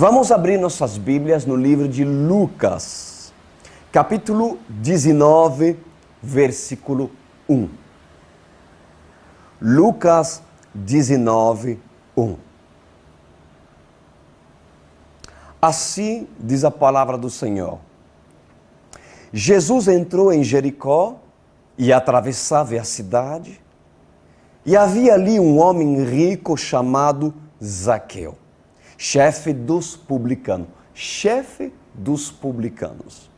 Vamos abrir nossas Bíblias no livro de Lucas, capítulo 19, versículo 1. Lucas 19, 1. Assim diz a palavra do Senhor. Jesus entrou em Jericó e atravessava a cidade, e havia ali um homem rico chamado Zaqueu, chefe dos publicanos. Chefe dos publicanos.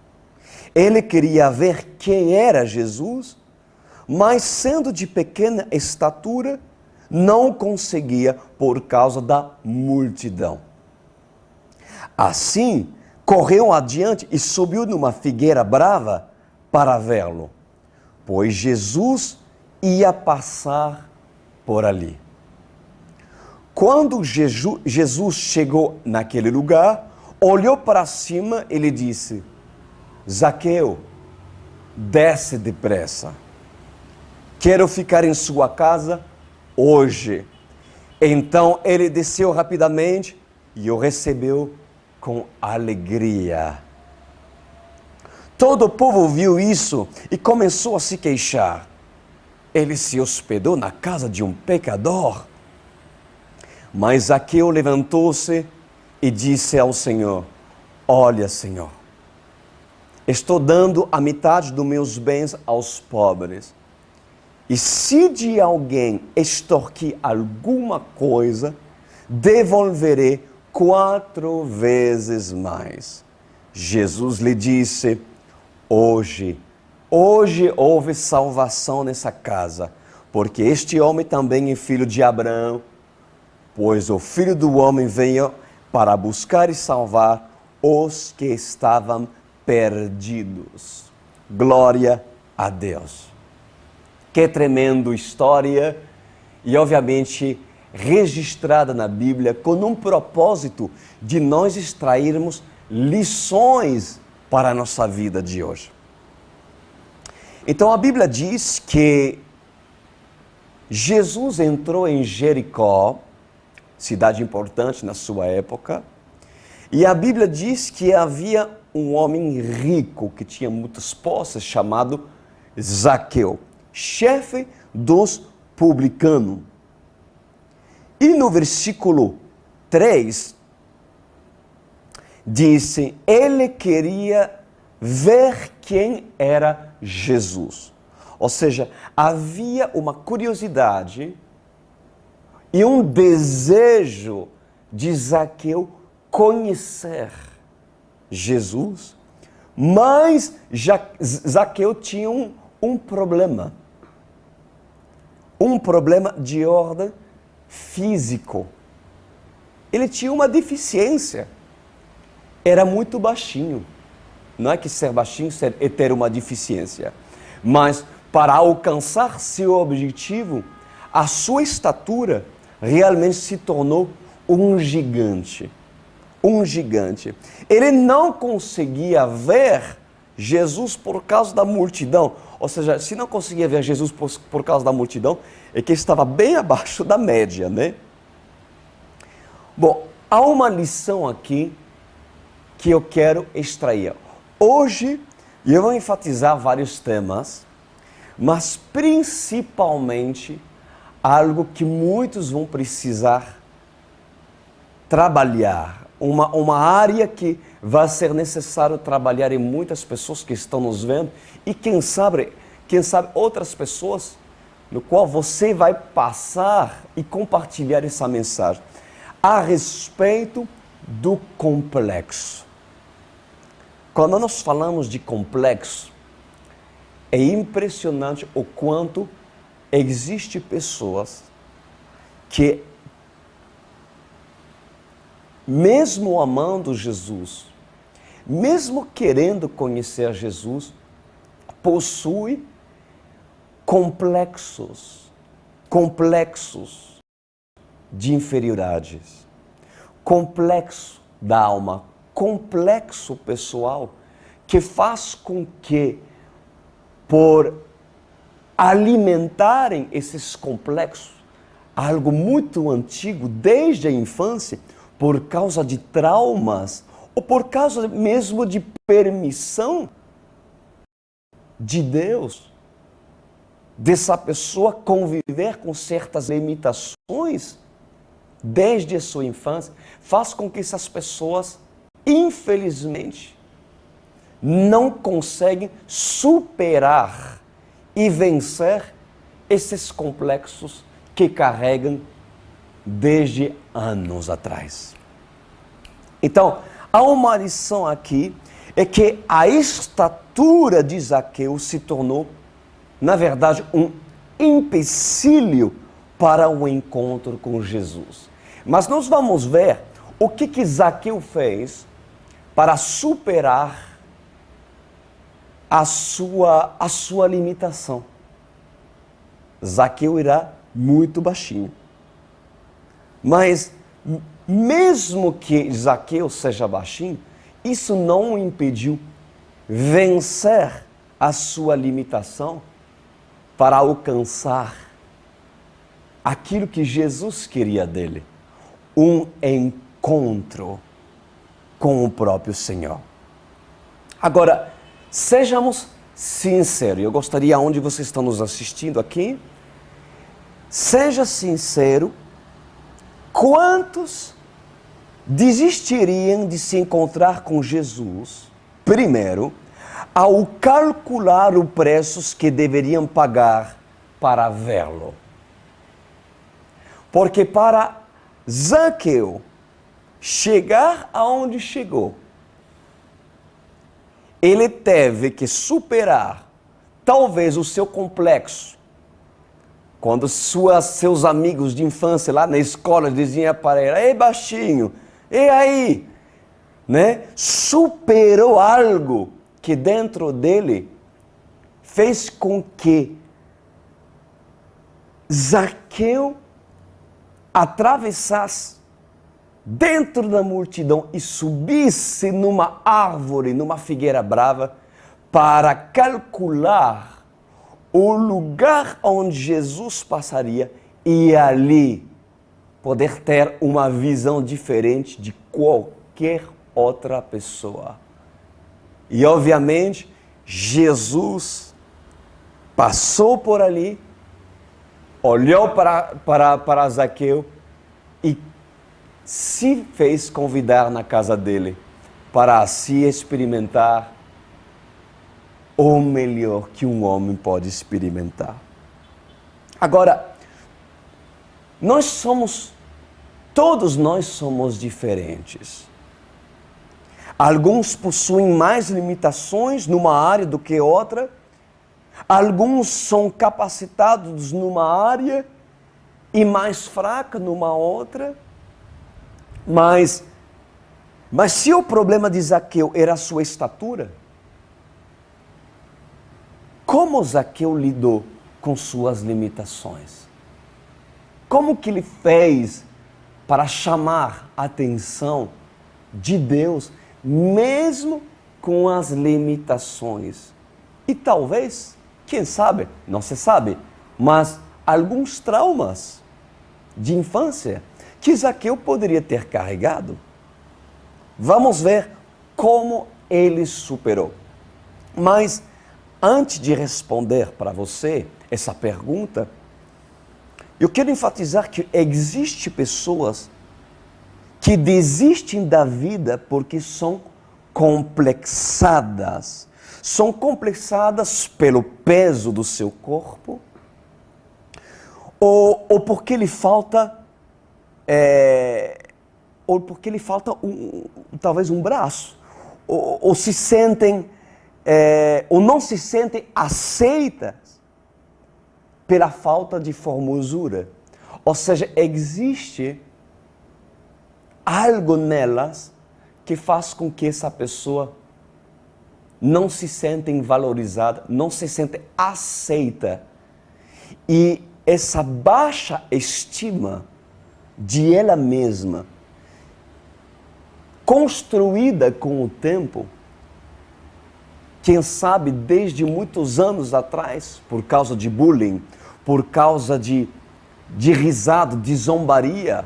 Ele queria ver quem era Jesus, mas sendo de pequena estatura, não conseguia por causa da multidão. Assim, correu adiante e subiu numa figueira brava para vê-lo, pois Jesus ia passar por ali. Quando Jesus chegou naquele lugar, olhou para cima e lhe disse: Zaqueu, desce depressa. Quero ficar em sua casa hoje. Então ele desceu rapidamente e o recebeu com alegria. Todo o povo viu isso e começou a se queixar. Ele se hospedou na casa de um pecador. Mas Zaqueu levantou-se e disse ao Senhor: Olha, Senhor, estou dando a metade dos meus bens aos pobres. E se de alguém extorquir alguma coisa, devolverei 4 vezes mais. Jesus lhe disse: Hoje houve salvação nessa casa, porque este homem também é filho de Abraão, pois o Filho do Homem veio para buscar e salvar os que estavam perdidos. Glória a Deus. Que tremenda história, e obviamente registrada na Bíblia com um propósito de nós extrairmos lições para a nossa vida de hoje. Então a Bíblia diz que Jesus entrou em Jericó, cidade importante na sua época, e a Bíblia diz que havia um homem rico que tinha muitas posses chamado Zaqueu, chefe dos publicanos. E no versículo 3, disse, ele queria ver quem era Jesus. Ou seja, havia uma curiosidade e um desejo de Zaqueu conhecer Jesus, mas Zaqueu tinha um problema. Um problema de ordem físico. Ele tinha uma deficiência. Era muito baixinho. Não é que ser baixinho é ter uma deficiência. Mas para alcançar seu objetivo, a sua estatura realmente se tornou um gigante. Um gigante. Ele não conseguia ver Jesus por causa da multidão. Ou seja, se não conseguia ver Jesus por causa da multidão, é que estava bem abaixo da média, né? Bom, há uma lição aqui que eu quero extrair. Hoje, eu vou enfatizar vários temas, mas principalmente algo que muitos vão precisar trabalhar. Uma área que vai ser necessário trabalhar em muitas pessoas que estão nos vendo e quem sabe outras pessoas no qual você vai passar e compartilhar essa mensagem a respeito do complexo. Quando nós falamos de complexo, é impressionante o quanto existem pessoas que, mesmo amando Jesus, mesmo querendo conhecer Jesus, possui complexos de inferioridades, complexo da alma, complexo pessoal, que faz com que, por alimentarem esses complexos, algo muito antigo, desde a infância, por causa de traumas, ou por causa mesmo de permissão de Deus, dessa pessoa conviver com certas limitações desde a sua infância, faz com que essas pessoas, infelizmente, não conseguem superar e vencer esses complexos que carregam desde anos atrás. Então, há uma lição aqui, é que a estatura de Zaqueu se tornou, na verdade, um empecilho para o encontro com Jesus. Mas nós vamos ver o que Zaqueu fez para superar a sua limitação. Zaqueu era muito baixinho. Mas, mesmo que Zaqueu seja baixinho, isso não o impediu vencer a sua limitação para alcançar aquilo que Jesus queria dele, um encontro com o próprio Senhor. Agora, sejamos sinceros, eu gostaria, onde vocês estão nos assistindo aqui, seja sincero, quantos desistiriam de se encontrar com Jesus, primeiro, ao calcular os preços que deveriam pagar para vê-lo? Porque para Zaqueu chegar aonde chegou, ele teve que superar talvez o seu complexo. Quando seus amigos de infância lá na escola diziam para ele: "Ei, baixinho, e aí?", né? Superou algo que dentro dele fez com que Zaqueu atravessasse dentro da multidão e subisse numa árvore, numa figueira brava, para calcular o lugar onde Jesus passaria e ali poder ter uma visão diferente de qualquer outra pessoa. E obviamente Jesus passou por ali, olhou para Zaqueu e se fez convidar na casa dele para se experimentar o melhor que um homem pode experimentar. Agora, todos nós somos diferentes. Alguns possuem mais limitações numa área do que outra. Alguns são capacitados numa área e mais fraca numa outra. Mas se o problema de Zaqueu era a sua estatura, como Zaqueu lidou com suas limitações? Como que ele fez para chamar a atenção de Deus, mesmo com as limitações? E talvez, quem sabe, não se sabe, mas alguns traumas de infância que Zaqueu poderia ter carregado. Vamos ver como ele superou. Mas antes de responder para você essa pergunta, eu quero enfatizar que existem pessoas que desistem da vida porque são complexadas. São complexadas pelo peso do seu corpo, ou porque lhe falta talvez um braço, ou se sentem, ou não se sentem aceitas pela falta de formosura. Ou seja, existe algo nelas que faz com que essa pessoa não se sente valorizada, não se sente aceita. E essa baixa estima de ela mesma, construída com o tempo, quem sabe desde muitos anos atrás, por causa de bullying, por causa de risada, de zombaria,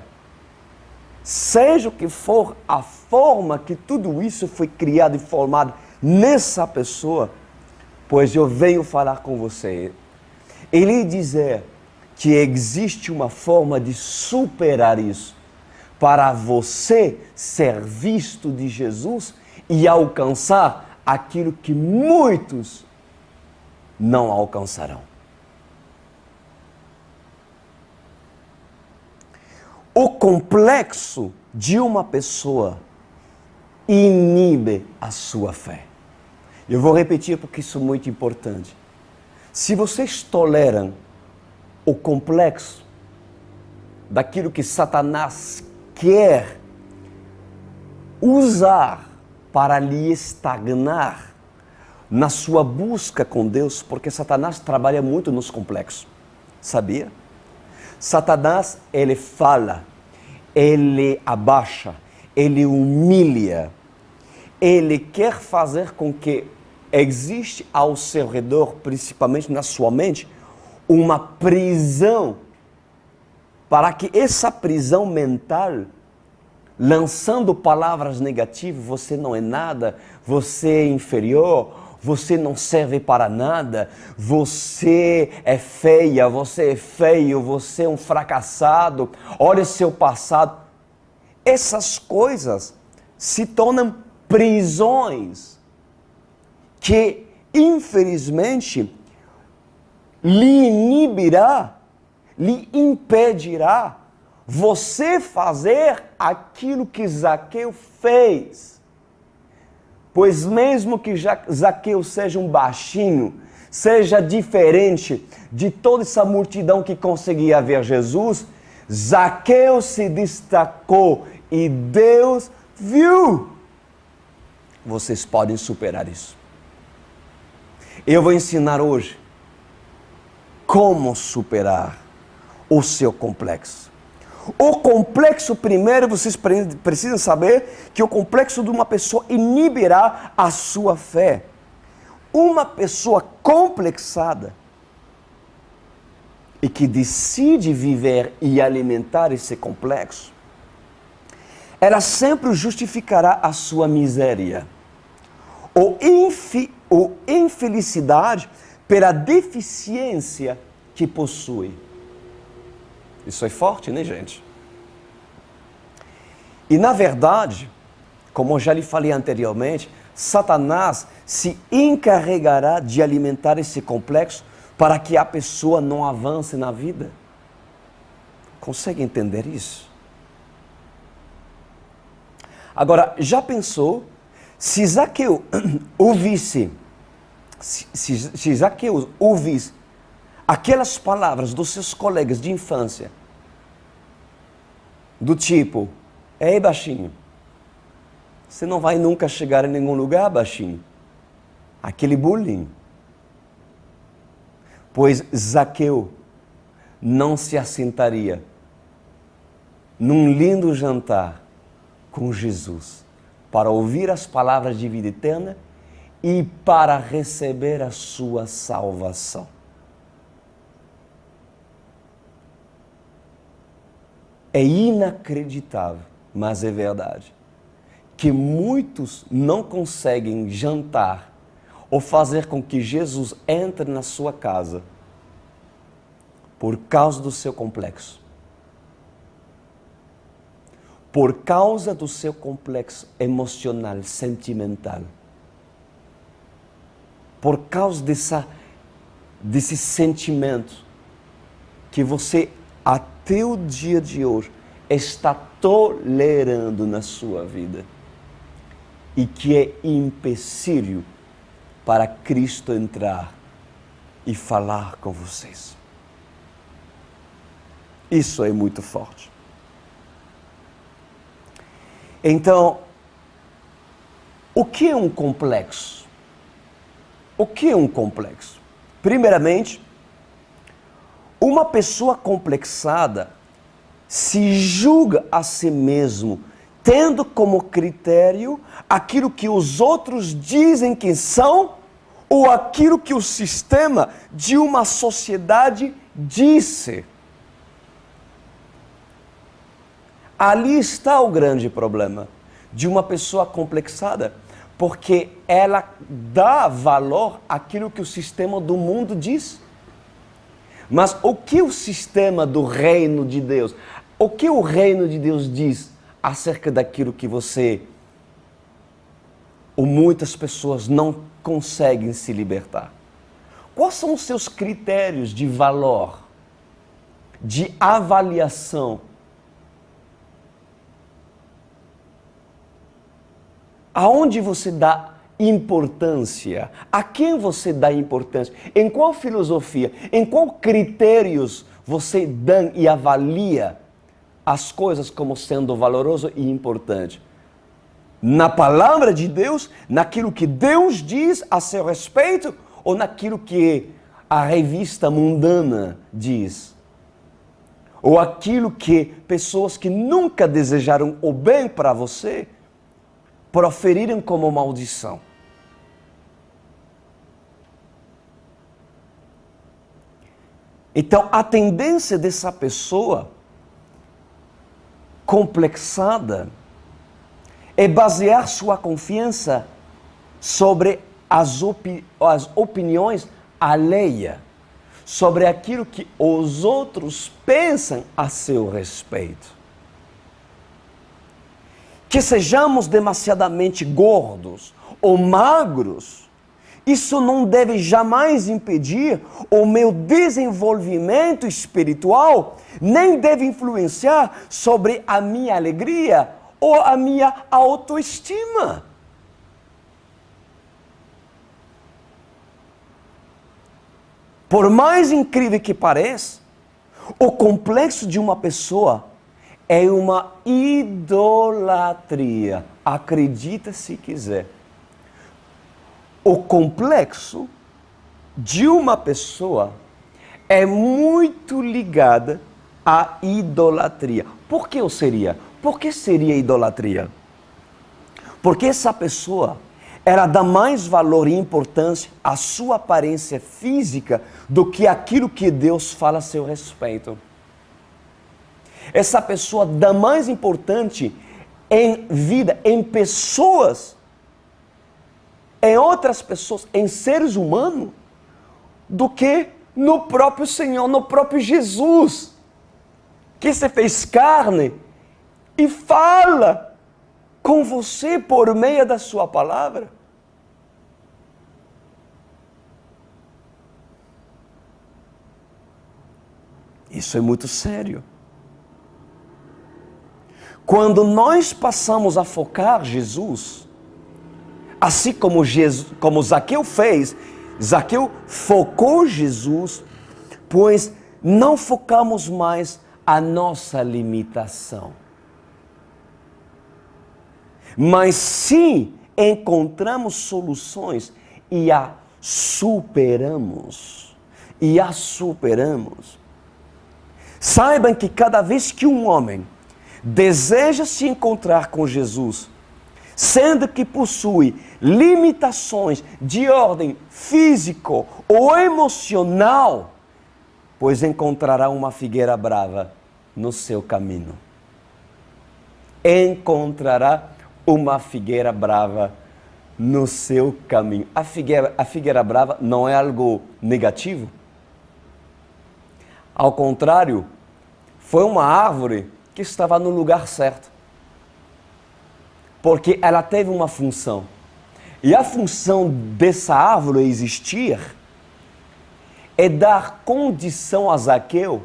seja o que for a forma que tudo isso foi criado e formado nessa pessoa, pois eu venho falar com você e lhe dizer que existe uma forma de superar isso, para você ser visto de Jesus e alcançar aquilo que muitos não alcançarão. O complexo de uma pessoa inibe a sua fé. Eu vou repetir porque isso é muito importante. Se vocês toleram o complexo daquilo que Satanás quer usar para lhe estagnar na sua busca com Deus, porque Satanás trabalha muito nos complexos, sabia? Satanás, ele fala, ele abaixa, ele humilha, ele quer fazer com que existe ao seu redor, principalmente na sua mente, uma prisão, para que essa prisão mental, lançando palavras negativas, você não é nada, você é inferior, você não serve para nada, você é feia, você é feio, você é um fracassado, olha seu passado. Essas coisas se tornam prisões que, infelizmente, lhe inibirá, lhe impedirá você fazer aquilo que Zaqueu fez. Pois mesmo que Zaqueu seja um baixinho, seja diferente de toda essa multidão que conseguia ver Jesus, Zaqueu se destacou e Deus viu. Vocês podem superar isso. Eu vou ensinar hoje como superar o seu complexo. O complexo, primeiro, vocês precisam saber que o complexo de uma pessoa inibirá a sua fé. Uma pessoa complexada e que decide viver e alimentar esse complexo, ela sempre justificará a sua miséria ou infelicidade pela deficiência que possui. Isso é forte, né, gente? E, na verdade, como eu já lhe falei anteriormente, Satanás se encarregará de alimentar esse complexo para que a pessoa não avance na vida. Consegue entender isso? Agora, já pensou se Zaqueu ouvisse, se Zaqueu ouvisse aquelas palavras dos seus colegas de infância, do tipo, ei baixinho, você não vai nunca chegar em nenhum lugar, baixinho. Aquele bullying. Pois Zaqueu não se assentaria num lindo jantar com Jesus para ouvir as palavras de vida eterna e para receber a sua salvação. É inacreditável, mas é verdade, que muitos não conseguem jantar ou fazer com que Jesus entre na sua casa por causa do seu complexo. Por causa do seu complexo emocional, sentimental. Por causa desse sentimento que você até o dia de hoje está tolerando na sua vida e que é empecilho para Cristo entrar e falar com vocês. Isso é muito forte. Então, o que é um complexo? O que é um complexo? Primeiramente, uma pessoa complexada se julga a si mesmo, tendo como critério aquilo que os outros dizem que são ou aquilo que o sistema de uma sociedade disse. Ali está o grande problema de uma pessoa complexada, porque ela dá valor àquilo que o sistema do mundo diz. Mas o que o sistema do reino de Deus, o que o reino de Deus diz acerca daquilo que você ou muitas pessoas não conseguem se libertar? Quais são os seus critérios de valor, de avaliação? Aonde você dá importância? A quem você dá importância? Em qual filosofia? Em qual critérios você dá e avalia as coisas como sendo valoroso e importante? Na palavra de Deus, naquilo que Deus diz a seu respeito, ou naquilo que a revista mundana diz? Ou aquilo que pessoas que nunca desejaram o bem para você proferiram como maldição? Então, a tendência dessa pessoa complexada é basear sua confiança sobre as opiniões alheias, sobre aquilo que os outros pensam a seu respeito. Que sejamos demasiadamente gordos ou magros, isso não deve jamais impedir o meu desenvolvimento espiritual, nem deve influenciar sobre a minha alegria ou a minha autoestima. Por mais incrível que pareça, o complexo de uma pessoa é uma idolatria. Acredita se quiser. O complexo de uma pessoa é muito ligada à idolatria. Por que seria? Por que seria idolatria? Porque essa pessoa ela dá mais valor e importância à sua aparência física do que aquilo que Deus fala a seu respeito. Essa pessoa dá mais importância em vida, em pessoas, em outras pessoas, em seres humanos, do que no próprio Senhor, no próprio Jesus, que se fez carne e fala com você por meio da sua palavra. Isso é muito sério. Quando nós passamos a focar Jesus, assim como Zaqueu fez, Zaqueu focou Jesus, pois não focamos mais a nossa limitação. Mas sim encontramos soluções e a superamos. Saibam que cada vez que um homem deseja se encontrar com Jesus, sendo que possui limitações de ordem físico ou emocional, pois encontrará uma figueira brava no seu caminho. Encontrará uma figueira brava no seu caminho. A figueira brava não é algo negativo. Ao contrário, foi uma árvore que estava no lugar certo. Porque ela teve uma função. E a função dessa árvore existir é dar condição a Zaqueu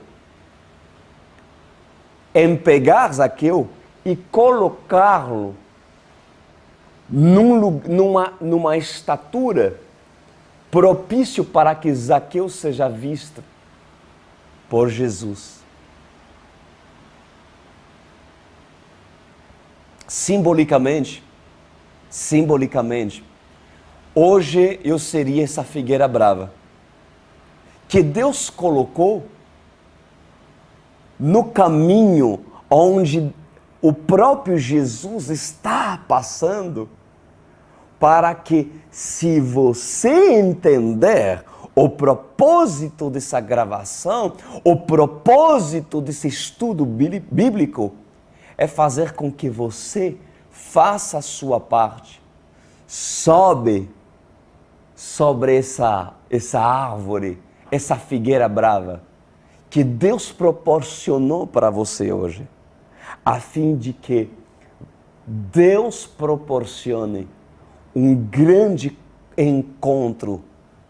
em pegar Zaqueu e colocá-lo numa estatura propício para que Zaqueu seja visto por Jesus. Simbolicamente, hoje eu seria essa figueira brava que Deus colocou no caminho onde o próprio Jesus está passando, para que, se você entender o propósito dessa gravação, o propósito desse estudo bíblico, é fazer com que você faça a sua parte. Sobe sobre essa árvore, essa figueira brava, que Deus proporcionou para você hoje, a fim de que Deus proporcione um grande encontro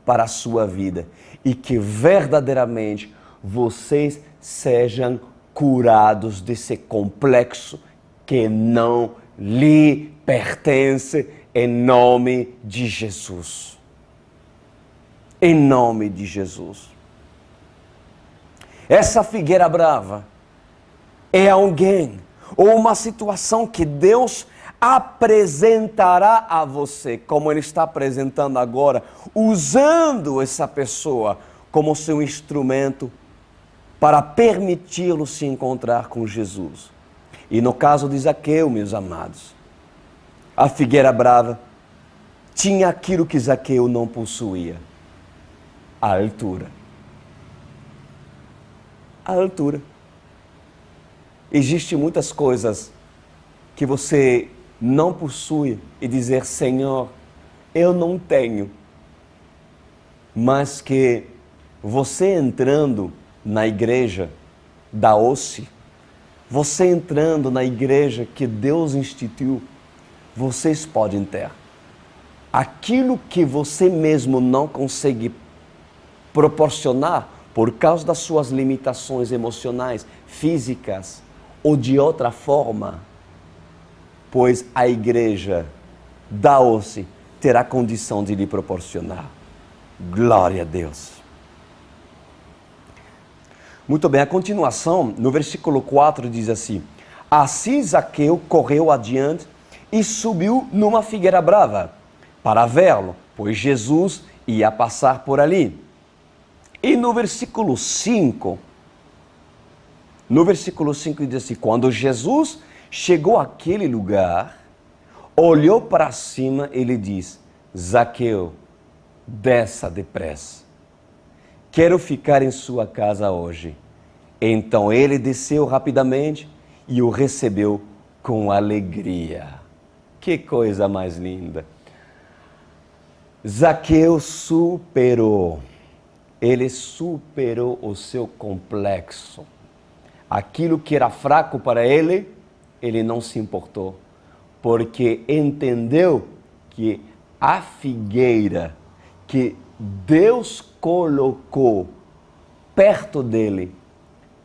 para a sua vida e que verdadeiramente vocês sejam curados desse complexo que não lhe pertence, em nome de Jesus. Em nome de Jesus. Essa figueira brava é alguém ou uma situação que Deus apresentará a você, como Ele está apresentando agora, usando essa pessoa como seu instrumento para permiti-lo se encontrar com Jesus. E no caso de Zaqueu, meus amados, a figueira brava tinha aquilo que Zaqueu não possuía: a altura. A altura. Existem muitas coisas que você não possui e dizer: Senhor, eu não tenho. Mas que você entrando na igreja da OSCE, você entrando na igreja que Deus instituiu, vocês podem ter. Aquilo que você mesmo não consegue proporcionar por causa das suas limitações emocionais, físicas ou de outra forma, pois a igreja da OSCE terá condição de lhe proporcionar. Glória a Deus. Muito bem, a continuação, no versículo 4 diz assim: assim Zaqueu correu adiante e subiu numa figueira brava para vê-lo, pois Jesus ia passar por ali. E no versículo 5 diz assim: quando Jesus chegou àquele lugar, olhou para cima e lhe disse: Zaqueu, desça depressa. Quero ficar em sua casa hoje. Então ele desceu rapidamente e o recebeu com alegria. Que coisa mais linda! Zaqueu superou. Ele superou o seu complexo. Aquilo que era fraco para ele, ele não se importou, porque entendeu que a figueira que Deus colocou perto dele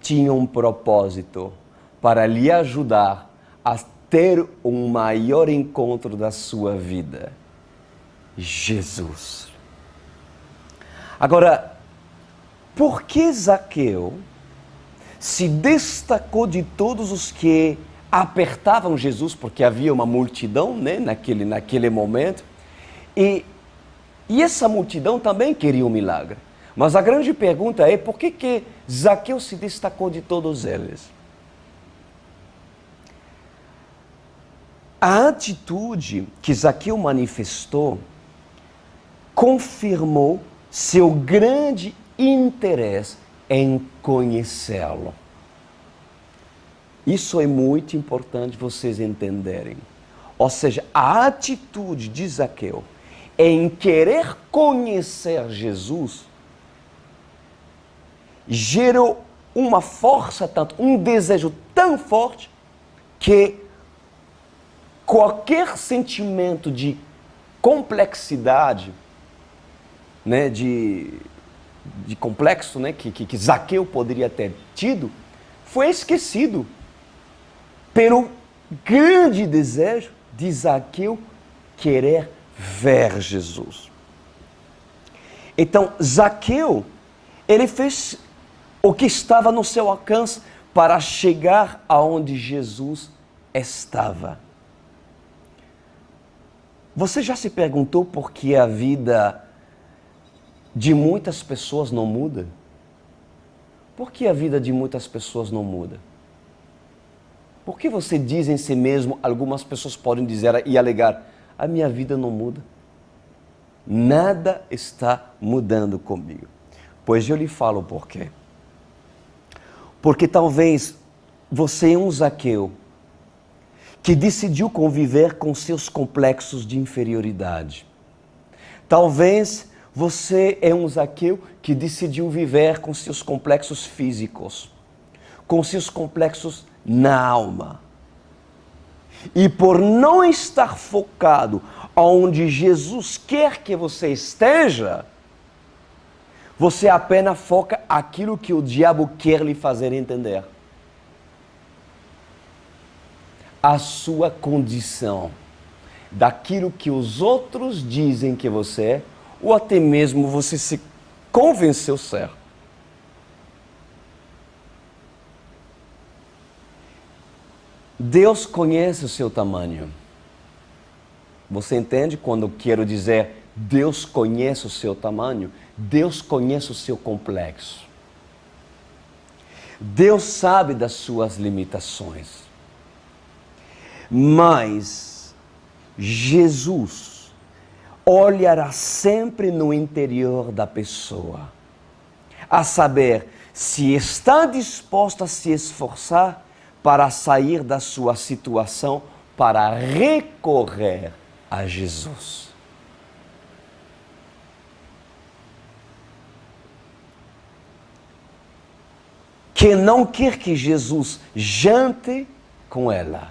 tinha um propósito para lhe ajudar a ter um maior encontro da sua vida. Jesus. Agora, por que Zaqueu se destacou de todos os que apertavam Jesus, porque havia uma multidão, né, naquele momento, e essa multidão também queria um milagre. Mas a grande pergunta é: por que Zaqueu se destacou de todos eles? A atitude que Zaqueu manifestou confirmou seu grande interesse em conhecê-lo. Isso é muito importante vocês entenderem. Ou seja, a atitude de Zaqueu em querer conhecer Jesus gerou uma força tanto, um desejo tão forte, que qualquer sentimento de complexidade, né, de complexo, né, que Zaqueu poderia ter tido, foi esquecido pelo grande desejo de Zaqueu querer ver Jesus. Então, Zaqueu, ele fez o que estava no seu alcance para chegar aonde Jesus estava. Você já se perguntou por que a vida de muitas pessoas não muda? Por que a vida de muitas pessoas não muda? Por que você diz em si mesmo, algumas pessoas podem dizer e alegar: a minha vida não muda? Nada está mudando comigo. Pois eu lhe falo por quê. Porque talvez você é um Zaqueu que decidiu conviver com seus complexos de inferioridade. Talvez você é um Zaqueu que decidiu viver com seus complexos físicos, com seus complexos na alma. E por não estar focado onde Jesus quer que você esteja, você apenas foca aquilo que o diabo quer lhe fazer entender. A sua condição, daquilo que os outros dizem que você é, ou até mesmo você se convenceu ser. Deus conhece o seu tamanho. Você entende quando eu quero dizer Deus conhece o seu tamanho? Deus conhece o seu complexo. Deus sabe das suas limitações. Mas Jesus olhará sempre no interior da pessoa, a saber se está disposta a se esforçar para sair da sua situação, para recorrer a Jesus. Que não quer que Jesus jante com ela.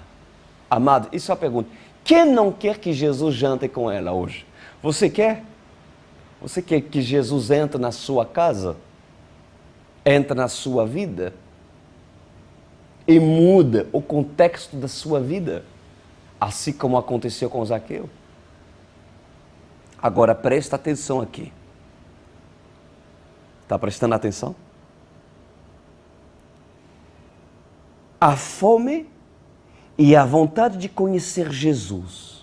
Amado, isso é a pergunta. Quem não quer que Jesus jante com ela hoje? Você quer? Você quer que Jesus entre na sua casa? Entre na sua vida? E muda o contexto da sua vida? Assim como aconteceu com Zaqueu. Agora presta atenção aqui. Está prestando atenção? A fome e a vontade de conhecer Jesus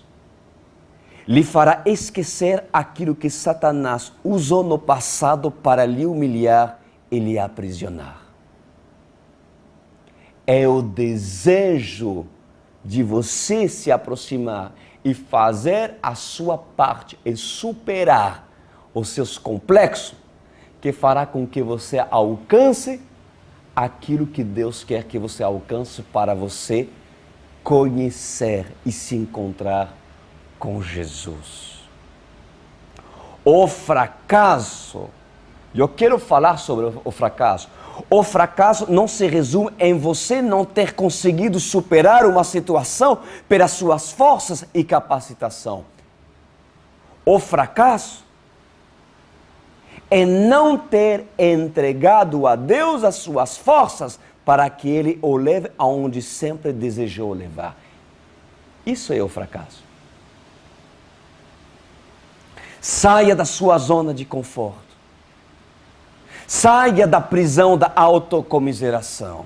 lhe fará esquecer aquilo que Satanás usou no passado para lhe humilhar e lhe aprisionar. É o desejo de você se aproximar e fazer a sua parte e superar os seus complexos que fará com que você alcance aquilo que Deus quer que você alcance para você conhecer e se encontrar com Jesus. O fracasso, eu quero falar sobre o fracasso. O fracasso não se resume em você não ter conseguido superar uma situação pelas suas forças e capacitação. O fracasso é não ter entregado a Deus as suas forças para que Ele o leve aonde sempre desejou levar. Isso é o fracasso. Saia da sua zona de conforto. Saia da prisão da autocomiseração.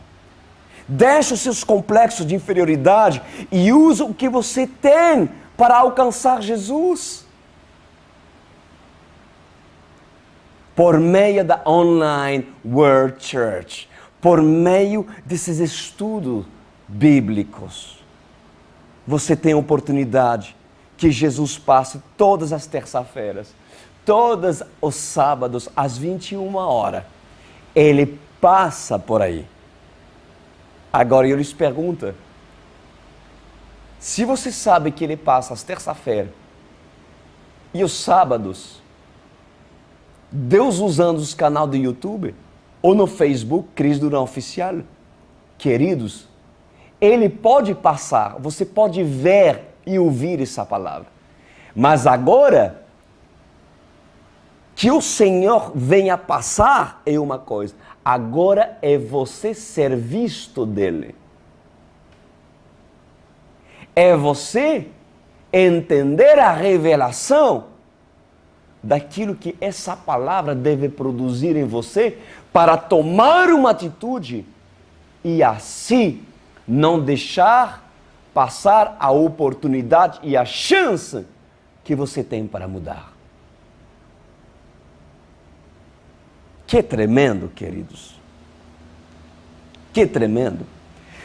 Deixe os seus complexos de inferioridade e use o que você tem para alcançar Jesus. Por meio da Online World Church, por meio desses estudos bíblicos, você tem a oportunidade que Jesus passe todas as terças-feiras, todos os sábados, às 21 horas. Ele passa por aí. Agora eu lhes pergunto, se você sabe que ele passa às terças-feiras e os sábados, Deus usando os canais do YouTube ou no Facebook, Cris Durão Oficial, queridos, Ele pode passar, você pode ver e ouvir essa palavra. Mas agora, que o Senhor venha passar é uma coisa. Agora é você ser visto dEle. É você entender a revelação daquilo que essa palavra deve produzir em você para tomar uma atitude e assim não deixar passar a oportunidade e a chance que você tem para mudar. Que tremendo, queridos. Que tremendo.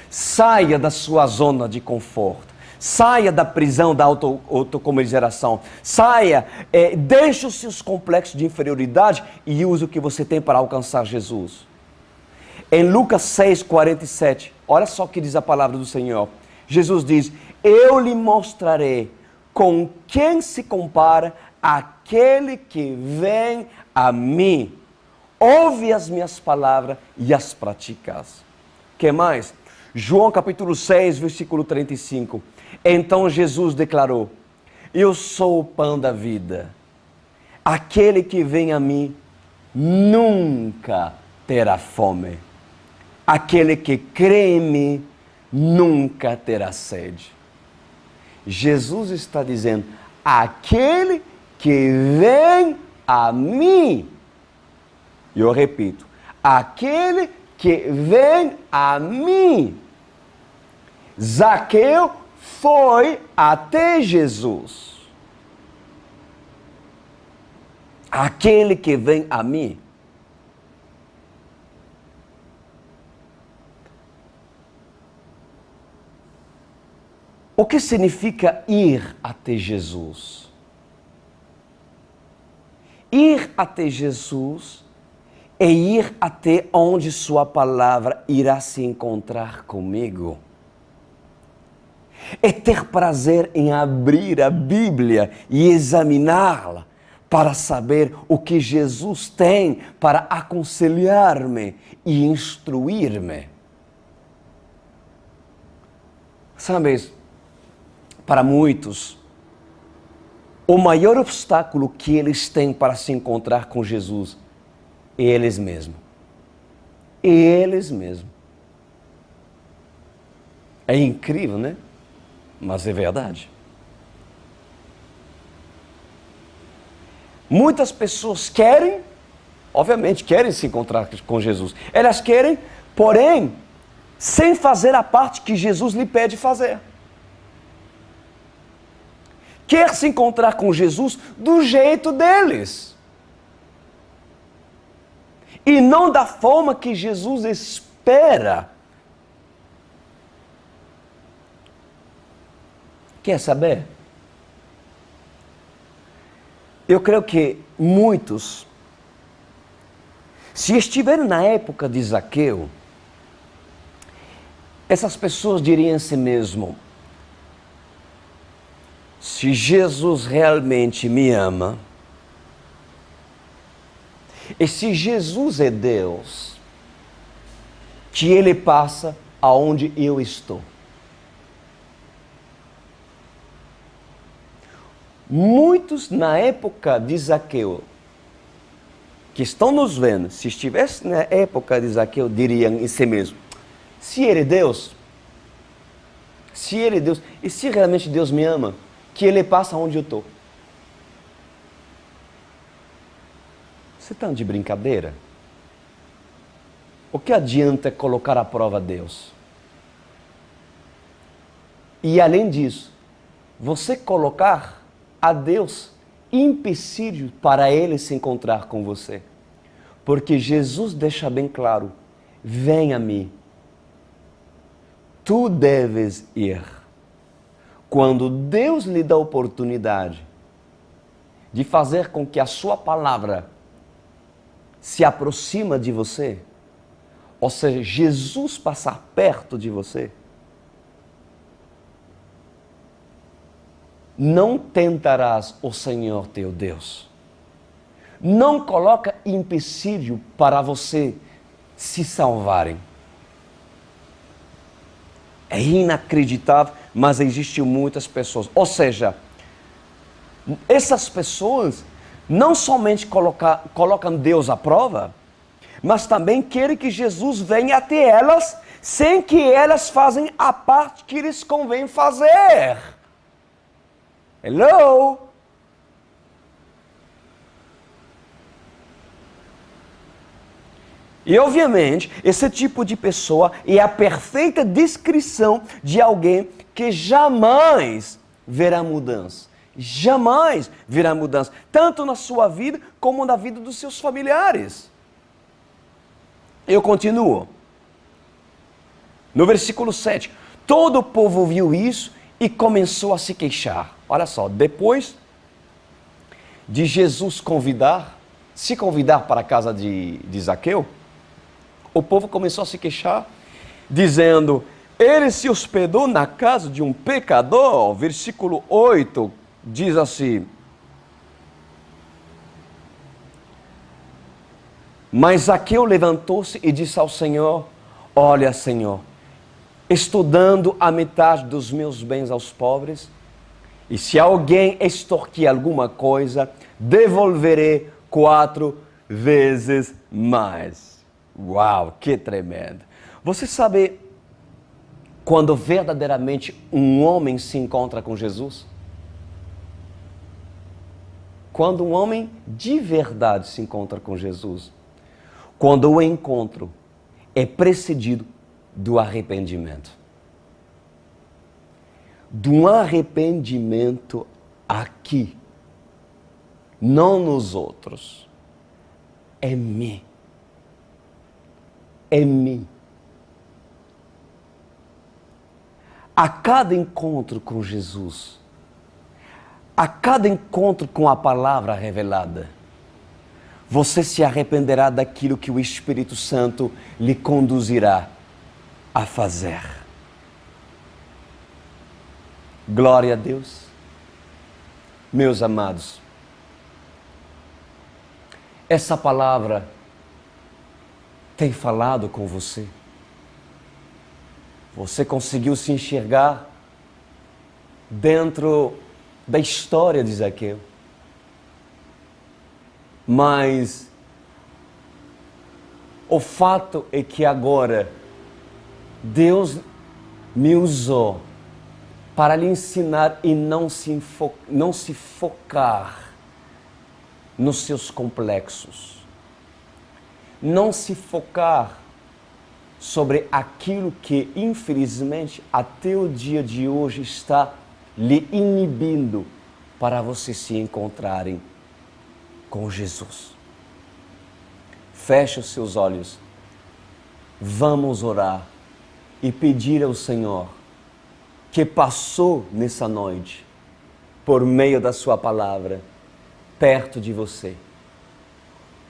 Saia da sua zona de conforto. Saia da prisão da autocomiseração. Saia, deixe os seus complexos de inferioridade e use o que você tem para alcançar Jesus. Em Lucas 6:47, olha só o que diz a palavra do Senhor. Jesus diz, eu lhe mostrarei com quem se compara aquele que vem a mim. Ouve as minhas palavras e as praticas. Que mais? João capítulo 6, versículo 35. Então Jesus declarou: eu sou o pão da vida. Aquele que vem a mim nunca terá fome. Aquele que crê em mim nunca terá sede. Jesus está dizendo: aquele que vem a mim. E eu repito: aquele que vem a mim. Zaqueu foi até Jesus. Aquele que vem a mim. O que significa ir até Jesus? Ir até Jesus é ir até onde sua palavra irá se encontrar comigo. É ter prazer em abrir a Bíblia e examiná-la para saber o que Jesus tem para aconselhar-me e instruir-me. Sabes, para muitos, o maior obstáculo que eles têm para se encontrar com Jesus é eles mesmos. Eles mesmos. É incrível, né? Mas é verdade. Muitas pessoas querem, obviamente querem se encontrar com Jesus. Elas querem, porém, sem fazer a parte que Jesus lhe pede fazer. Quer se encontrar com Jesus do jeito deles. E não da forma que Jesus espera. Quer saber? Eu creio que muitos, se estiverem na época de Zaqueu, essas pessoas diriam a si mesmo: se Jesus realmente me ama, e se Jesus é Deus, que Ele passa aonde eu estou. Muitos na época de Zaqueu, que estão nos vendo, se estivesse na época de Zaqueu, diriam em si mesmo: se Ele é Deus, se Ele é Deus, e se realmente Deus me ama, que Ele passa onde eu estou. Você está de brincadeira? O que adianta colocar à prova Deus? E além disso, você colocar a Deus empecilho para Ele se encontrar com você. Porque Jesus deixa bem claro: vem a mim. Tu deves ir. Quando Deus lhe dá a oportunidade de fazer com que a sua palavra se aproxima de você, ou seja, Jesus passar perto de você, não tentarás o Senhor teu Deus. Não coloca empecilho para você se salvarem. É inacreditável, mas existem muitas pessoas. Ou seja, essas pessoas não somente colocam Deus à prova, mas também querem que Jesus venha até elas, sem que elas façam a parte que lhes convém fazer. Hello? E obviamente, esse tipo de pessoa é a perfeita descrição de alguém que jamais verá mudança. Jamais verá mudança, tanto na sua vida como na vida dos seus familiares. Eu continuo. No versículo 7, todo o povo viu isso e começou a se queixar. Olha só, depois de Jesus se convidar para a casa de Zaqueu, o povo começou a se queixar, dizendo: Ele se hospedou na casa de um pecador. Versículo 8 diz assim: Mas Zaqueu levantou-se e disse ao Senhor: Olha, Senhor, estou dando a metade dos meus bens aos pobres, e se alguém extorquir alguma coisa, devolverei 4 vezes mais. Uau, que tremendo! Você sabe quando verdadeiramente um homem se encontra com Jesus? Quando um homem de verdade se encontra com Jesus, quando o encontro é precedido do arrependimento. De um arrependimento aqui, não nos outros. É mim. É mim. A cada encontro com Jesus, a cada encontro com a palavra revelada, você se arrependerá daquilo que o Espírito Santo lhe conduzirá a fazer. Glória a Deus. Meus amados, essa palavra tem falado com você? Você conseguiu se enxergar dentro da história de Zaqueu? Mas o fato é que agora Deus me usou para lhe ensinar e não se focar nos seus complexos. Não se focar sobre aquilo que, infelizmente, até o dia de hoje está lhe inibindo para você se encontrarem com Jesus. Feche os seus olhos. Vamos orar e pedir ao Senhor que passou nessa noite, por meio da sua palavra, perto de você.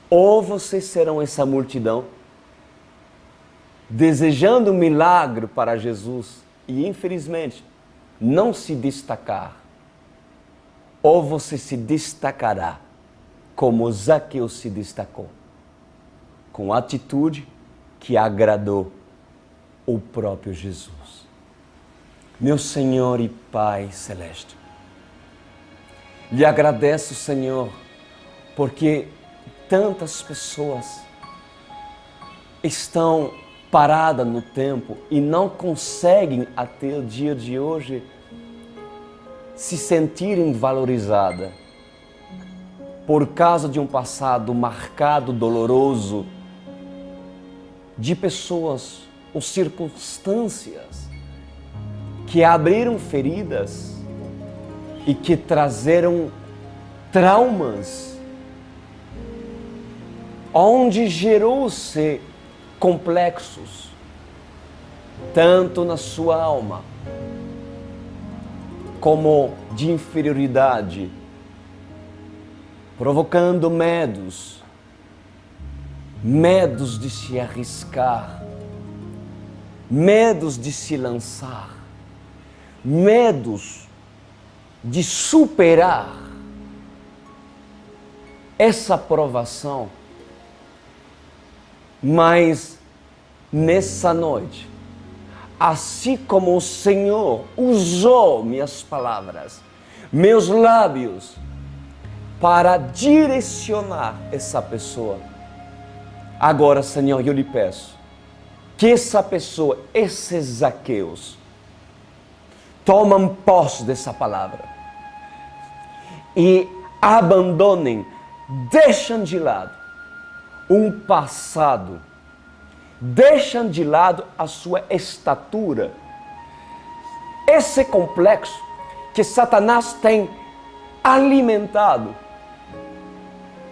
Ou vocês serão essa multidão, desejando um milagre para Jesus e, infelizmente, não se destacar. Ou você se destacará como Zaqueu se destacou, com atitude que agradou o próprio Jesus. Meu Senhor e Pai Celeste, lhe agradeço, Senhor, porque tantas pessoas estão paradas no tempo e não conseguem até o dia de hoje se sentirem valorizadas por causa de um passado marcado, doloroso, de pessoas ou circunstâncias que abriram feridas e que trazeram traumas, onde gerou-se complexos, tanto na sua alma, como de inferioridade, provocando medos de se arriscar, medos de se lançar, medos de superar essa provação. Mas nessa noite, assim como o Senhor usou minhas palavras, meus lábios, para direcionar essa pessoa, agora, Senhor, eu lhe peço que essa pessoa, esses Zaqueus, tomem posse dessa palavra e abandonem, deixem de lado um passado, deixem de lado a sua estatura, esse complexo que Satanás tem alimentado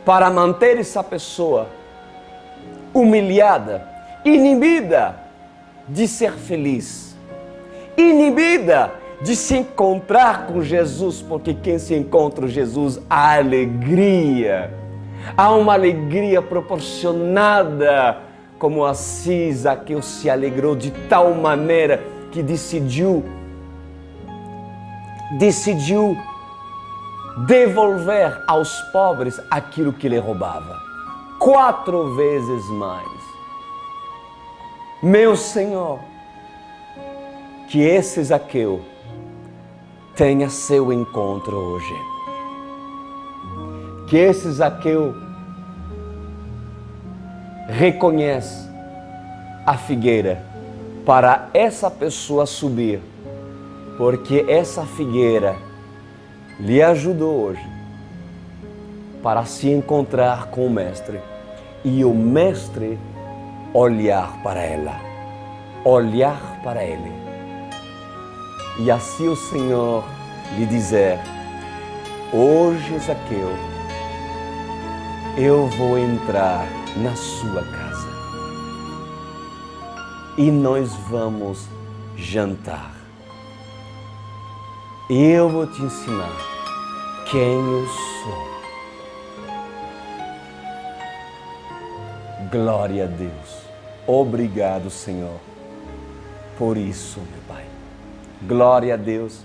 para manter essa pessoa humilhada, inibida de ser feliz, inibida de se encontrar com Jesus, porque quem se encontra com Jesus, há alegria. Há uma alegria proporcionada, como assim Zaqueu se alegrou de tal maneira que decidiu devolver aos pobres aquilo que lhe roubava. 4 vezes mais. Meu Senhor, que esse Zaqueu tenha seu encontro hoje. Que esse Zaqueu reconheça a figueira para essa pessoa subir, porque essa figueira lhe ajudou hoje para se encontrar com o Mestre e o Mestre olhar para ela, olhar para ele. E assim o Senhor lhe dizer: hoje, Zaqueu, eu vou entrar na sua casa e nós vamos jantar. Eu vou te ensinar quem eu sou. Glória a Deus. Obrigado, Senhor, por isso, meu Pai. Glória a Deus.